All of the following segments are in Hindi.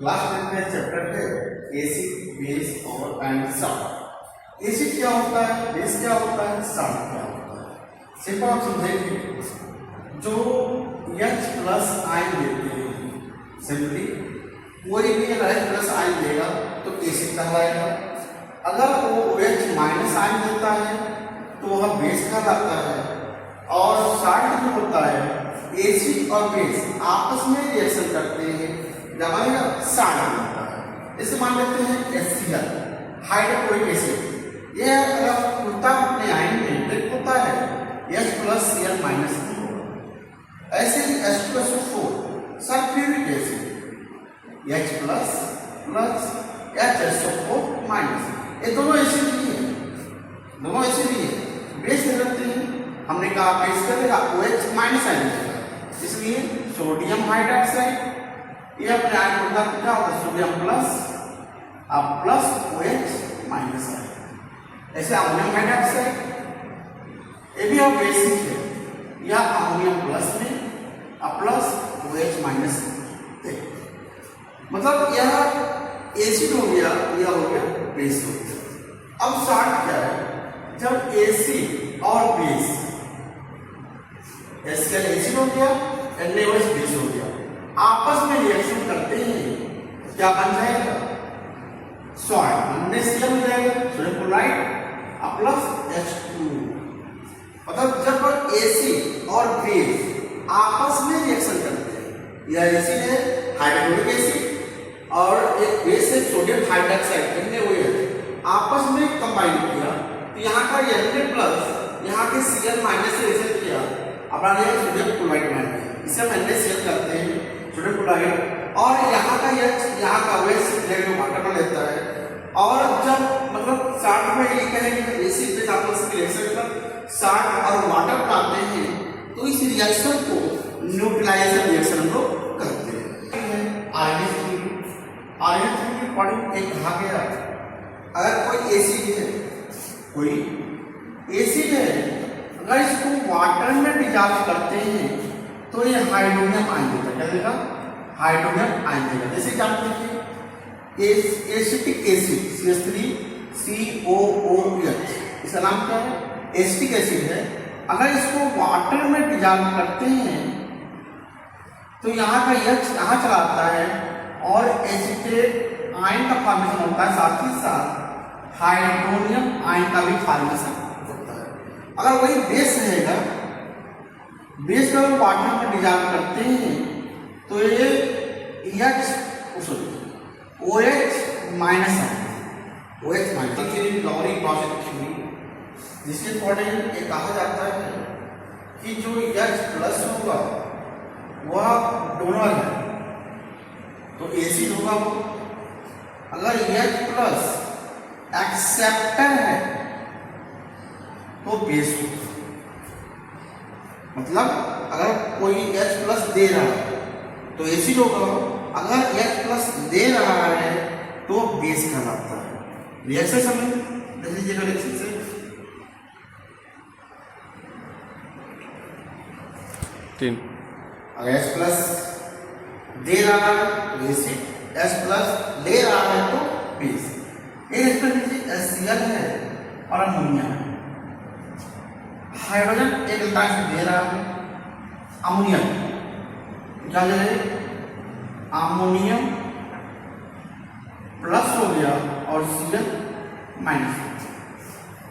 क्लास 10 में चैप्टर है एसिड, बेस और एंड सॉल्ट। एसिड क्या होता है, बेस क्या होता है, सॉल्ट क्या होता है। सिंपल आप समझेंगे, जो H प्लस आयन देते हैं, सिंपली कोई भी अगर H प्लस आयन देगा तो एसिड कहलाएगा। अगर वो H माइनस आयन देता है तो वह बेस कहलाता है। और सॉल्ट जो होता है, एसिड और बेस आपस में रिएक्शन करते हैं जब आएगा सॉल्ट बनता है। इसे मान लेते हैं HCl, हाइड्रोक्लोरिक एसिड। यह अगर खुलता अपने आयन में ब्रेक होता है H प्लस Cl माइनस होगा। ऐसे ही H2SO4 sulphuric acid H plus plus HSO4 minus, ये दोनों एसिड ही है, दोनों एसिड ही है। बेस करते हैं, हमने कहा बेस करेगा OH माइनस आयन देगा, इसलिए सोडियम हाइड्रोक्साइड ये अपने आयन पदार्थ क्या होता है, सोडियम प्लस अब प्लस OH माइनस आयन। ऐसे अमोनियम हाइड्रोक्साइड ये भी अब बेसिक है, यह अमोनियम प्लस में अब प्लस OH माइनस, मतलब यह एसिड हो गया, यह हो गया बेस हो गया। अब सॉल्ट क्या है, जब एसिड और बेस HCl एसिड हो गया, NaOH बेस हो गया, आपस में रिएक्शन करते हैं, क्या बन जाएगा, सॉल्ट। NaCl हो जाएगा, सोडियम क्लोराइड प्लस H2। मतलब जब एसिड और बेस आपस में रिएक्शन करते हैं, यह एसिड है हाइड्रोक्लोरिक एसिड और एक बेस है सोडियम हाइड्रोक्साइड NaOH, आपस में कंबाइन किया तो यहाँ का Na प्लस यहाँ के Cl माइनस से रिएक्शन किया, अपना सोडियम क्लोराइड बन गया, इसे हम NaCl करते हैं, सोडियम क्लोराइड। और यहाँ का H, यहाँ का OH वाटर में लेता है। और जब मतलब सॉल्ट में ये कहेंगे एसिड बेस आपस में रिएक्शन कर सॉल्ट और वाटर बनाते हैं, तो इस रिएक्शन को न्यूट्रलाइजेशन रिएक्शन हम लोग करते हैं। आयन की पॉइंट एक कहा गया, अगर कोई एसिड है, कोई एसिड है, अगर इसको वाटर में डिसॉल्व करते हैं तो ये हाइड्रोनियम आयन देगा, क्या देगा, हाइड्रोनियम आयन देगा। जैसे जानते हैं एसिटिक एसिड CH3COOH, इसका नाम क्या है, एसिटिक एसिड है। अगर इसको वाटर में डिसॉल्व करते हैं तो यहाँ का H यहाँ चला आता है और एसिटेट आयन का फॉर्मेशन होता है, साथ ही साथ हाइड्रोनियम आयन का भी फॉर्मेशन होता है। अगर वही बेस रहेगा, बेस का वाटर में डिसॉल्व करते हैं तो ये OH minus ion, OH minus Lowry positive theory, जिसके अकॉर्डिंग ये कहा जाता है कि जो H प्लस होगा वह डोनर है तो एसिड होगा वो। अगर H प्लस एक्सेप्टर है तो बेस होगा। मतलब अगर कोई H प्लस दे रहा है तो एसिड होगा, अगर H प्लस दे रहा है तो बेस कहलाता है। रिएक्शन समझ देख लीजिएगा, रिएक्शन से तीन, अगर H प्लस दे रहा है तो एसिड, H प्लस ले रहा है तो बेस। HCl है और अमोनिया है, हाइड्रोजन एक इलेक्ट्रॉन दे रहा है, अमोनियम क्या दे रहे, अमोनियम प्लस हो गया और Cl माइनस।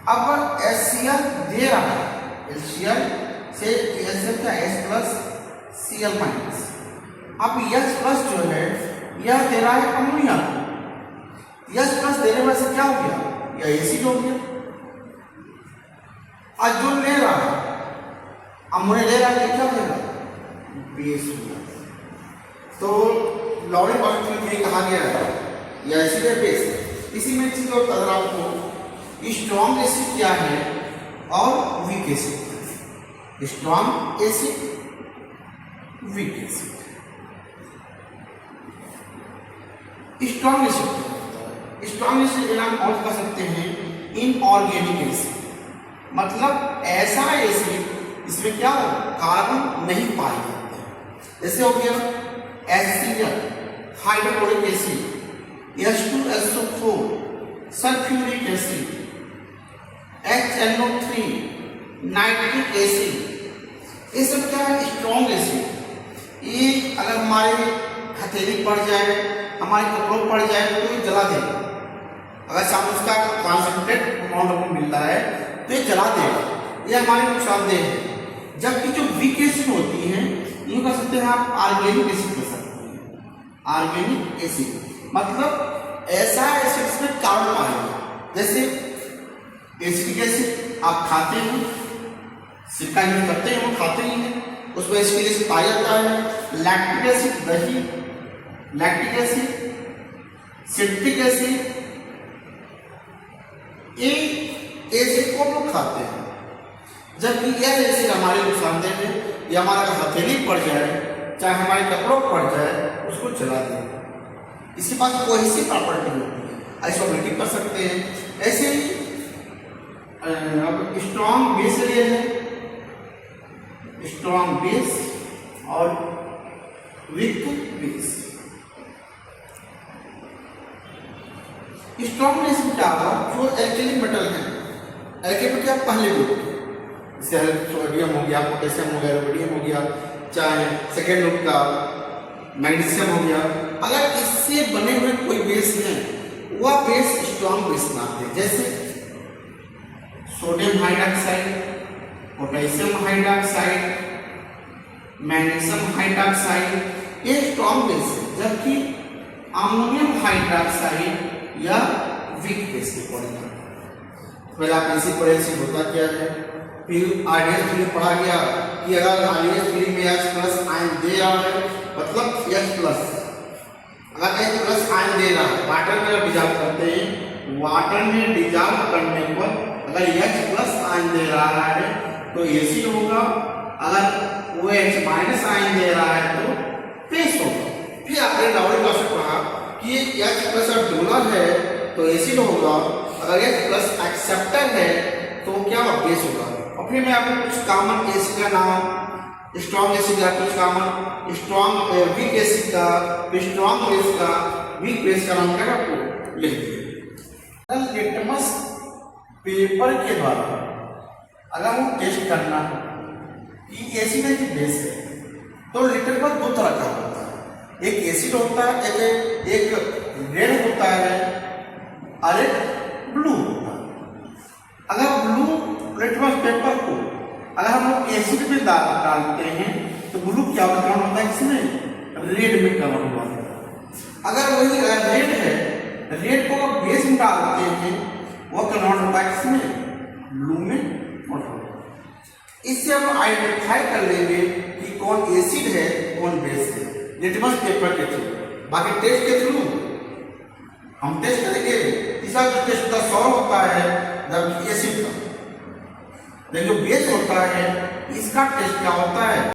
अब HCl दे रहा है, HCl से HCl क्या, H प्लस Cl माइनस। अब H प्लस जो है यह दे रहा है अमोनिया, H प्लस देने में से क्या हो गया, यह एसिड हो गया। और जो ले रहा है अमोनिया ले रहा है, क्या देगा, बेस हो गया। तो लॉरी पॉजिटिव में कहा गया है यह एसिड है, बेस। इसी में चीज और अगर आपको स्ट्रॉन्ग एसिड क्या है और weak acid, strong acid, weak acid. Strong acid, strong acid के नाम और कर सकते हैं इनऑर्गेनिक एसिड, मतलब ऐसा एसिड इसमें क्या कार्बन नहीं पाए जाते। जैसे हो गया HCl hydrochloric acid, H2SO4 sulphuric acid, HNO3 nitric acid, ये सब क्या है? Strong acid. ये अगर हमारे हथेली पड़ जाए, हमारे कपड़ों पड़ जाए तो ये जला देगा। अगर सामने उसका कॉन्सेंट्रेट अमाउंट हमको मिल रहा है तो ये जला देगा, ये हमारे नुकसानदेह है। जबकि जो वीक एसिड होती हैं ये कह सकते हैं आप ऑर्गेनिक एसिड कह सकते हैं। ऑर्गेनिक एसिड मतलब ऐसा एसिड में कार्बन पाएंगे, जैसे एसिडिक एसिड आप खाते हैं, सिरका यूज करते हैं, वो खाते ही हैं, उसमें एसिडिक एसिड पाया जाता है। लैक्टिक एसिड दही, लैक्टिक एसिड, सिट्रिक एसिड, ये एसिड को लोग खाते हैं। जबकि यह एसिड हमारे नुकसानदेह है, या हमारा हथेली पड़ जाए, चाहे हमारे कपड़ों पड़ जाए, उसको जला दें। इसके पास कोहेसिव प्रॉपर्टी होती है, आइसोमेटिक कर सकते हैं। ऐसे ही अब स्ट्रॉन्ग बेस लिए है, स्ट्रॉन्ग बेस और वीक बेस। स्ट्रॉन्गनेस में क्या होगा? जो एल्केली मेटल है, एल्केली क्या पहले ग्रुप, जैसे सोडियम हो गया, पोटेशियम हो गया, रोडियम हो गया, चाहे सेकेंड ग्रुप का मैग्नीशियम हो गया, अगर इससे बने हुए कोई बेस है वह बेस स्ट्रॉन्ग बेस बनाते हैं। जैसे sodium hydroxide, potassium hydroxide, magnesium hydroxide, ये स्ट्रॉन्ग बेस है। जबकि अमोनियम हाइड्रॉक्साइड या वीक बेस के पॉलीमर। पहले आप इसी पर एसिड होता क्या है, फिर आरडीएस में पढ़ा गया कि अगर आरडीएस में H+ आयन दे रहा है मतलब H+, अगर H+ आयन दे रहा है, वाटर में डिजॉल्व करते हैं, वाटर में डिजॉल्व करने पर अगर H+ आयन दे रहा है तो एसिड होगा, अगर वो H- आयन दे रहा है तो बेस होगा। फिर आपने डाउन क्लास में पढ़ा कि H+ और डोनर है तो एसिड होगा, अगर H+ एक्सेप्टर है तो क्या होगा? बेस होगा। और फिर मैं आपको कुछ कॉमन एसिड का नाम, स्ट्रॉन्ग एसिड का कुछ कॉमन, स्ट्रॉन्ग वीक एसिड का, स्ट्रॉन्ग बेस का, वीक बेस का नाम क्या आपको लिख दिया। लिटमस पेपर के द्वारा अगर वो टेस्ट करना हो कि एसिड है कि बेस है, तो लिटमस दो तरह का होता है, एक एसिड होता है, एक रेड होता है और एक ब्लू होता है। अगर ब्लू लिटमस पेपर को अगर हम लोग एसिड में डालते हैं तो ब्लू क्या कलर होता है? इसमें रेड में कलर होता है। अगर वही रेड है, रेड को बेस में डालते हैं वो कन्वर्ट होता है इसमें ब्लू में कन्वर्ट होता है। इससे हम आइडेंटिफाई कर लेंगे कि कौन एसिड है कौन बेस है लिटमस पेपर के थ्रू। बाकी टेस्ट के थ्रू हम टेस्ट करेंगे। तीसरा जो टेस्ट का सॉल्व होता है जबकि एसिड का, लेकिन जो बेस होता है इसका टेस्ट क्या होता है?